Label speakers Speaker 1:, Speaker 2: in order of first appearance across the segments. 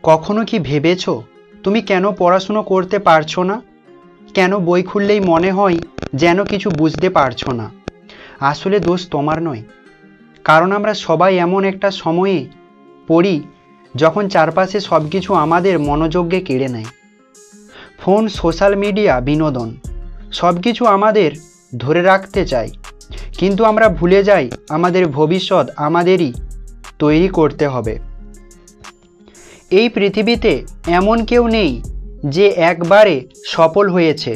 Speaker 1: কখনো কি ভেবেছো তুমি কেন পড়াশুনো করতে পারছো না? কেন বই খুললেই মনে হয় যেন কিছু বুঝতে পারছো না? আসলে দোষ তোমার নয়, কারণ আমরা সবাই এমন একটা সময়ে পড়ি যখন চারপাশে সব কিছু আমাদের মনোযোগকে কেড়ে নেয়। ফোন, সোশ্যাল মিডিয়া, বিনোদন সব কিছু আমাদের ধরে রাখতে চাই, কিন্তু আমরা ভুলে যাই আমাদের ভবিষ্যৎ আমাদেরই তৈরি করতে হবে। এই পৃথিবীতে এমন কেউ নেই যে একবারে সফল হয়েছে।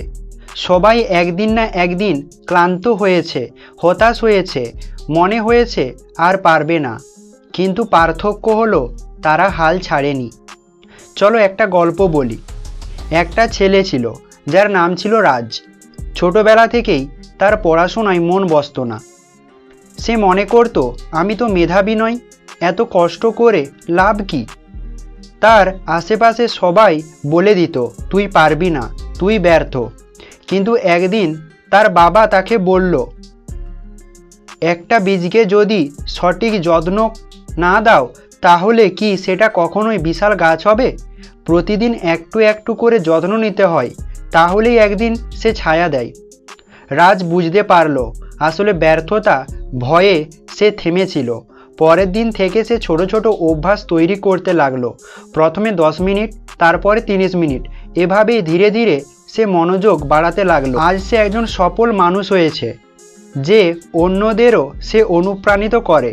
Speaker 1: সবাই একদিন না একদিন ক্লান্ত হয়েছে, হতাশ হয়েছে, মনে হয়েছে আর পারবে না, কিন্তু পার্থক্য হলো তারা হাল ছাড়েনি। চলো একটা গল্প বলি। একটা ছেলে ছিল যার নাম ছিল রাজ। ছোটবেলা থেকেই তার পড়াশোনায় মন বসতো না। সে মনে করত, আমি তো মেধাবী নই, এত কষ্ট করে লাভ কি? তার আশেপাশে সবাই বলে দিত, তুই পারবি না, তুই ব্যর্থ। কিন্তু একদিন তার বাবা তাকে বলল, একটা বীজকে যদি সঠিক যত্ন না দাও তাহলে কি সেটা কখনোই বিশাল গাছ হবে? প্রতিদিন একটু একটু করে যত্ন নিতে হয়, তাহলেই একদিন সে ছায়া দেয়। রাজ বুঝতে পারল আসলে ব্যর্থতা ভয়ে সে থেমেছিল। পরের দিন থেকে সে ছোট ছোট অভ্যাস তৈরি করতে লাগলো। প্রথমে 10 মিনিট, তারপরে 30 মিনিট, এভাবেই ধীরে ধীরে সে মনোযোগ বাড়াতে লাগলো। আজ সে একজন সফল মানুষ হয়েছে, যে অন্যদেরও সে অনুপ্রাণিত করে।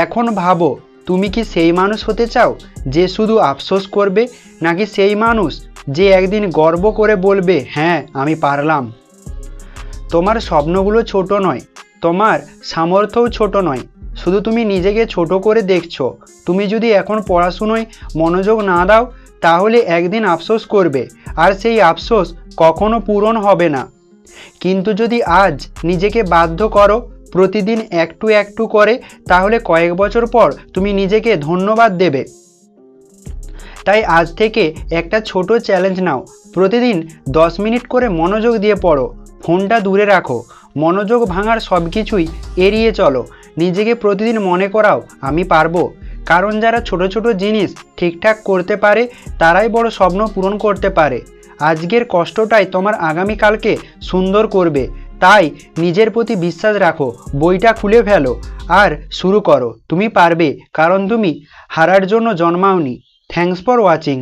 Speaker 1: এখন ভাবো, তুমি কি সেই মানুষ হতে চাও যে শুধু আফসোস করবে, নাকি সেই মানুষ যে একদিন গর্ব করে বলবে, হ্যাঁ আমি পারলাম? তোমার স্বপ্নগুলো ছোট নয়, তোমার সামর্থ্যও ছোট নয়, শুধু তুমি নিজেকে ছোট করে দেখছো। তুমি যদি এখন পড়াশুনোয় মনোযোগ না দাও তাহলে একদিন আফসোস করবে, আর সেই আফসোস কখনো পূরণ হবে না। কিন্তু যদি আজ নিজেকে বাধ্য করো প্রতিদিন একটু একটু করে, তাহলে কয়েক বছর পর তুমি নিজেকে ধন্যবাদ দেবে। তাই আজ থেকে একটা ছোট চ্যালেঞ্জ নাও। প্রতিদিন 10 মিনিট করে মনোযোগ দিয়ে পড়ো। ফোনটা দূরে রাখো, মনোযোগ ভাঙার সব কিছুই এড়িয়ে চলো। নিজেকে প্রতিদিন মনে করাও, আমি পারবো। কারণ যারা ছোট ছোট জিনিস ঠিকঠাক করতে পারে তারাই বড় স্বপ্ন পূরণ করতে পারে। আজকের কষ্টটাই তোমার আগামীকালকে সুন্দর করবে। তাই নিজের প্রতি বিশ্বাস রাখো, বইটা খুলে ফেলো আর শুরু করো। তুমি পারবে, কারণ তুমি হারার জন্য জন্মাওনি। Thanks for watching.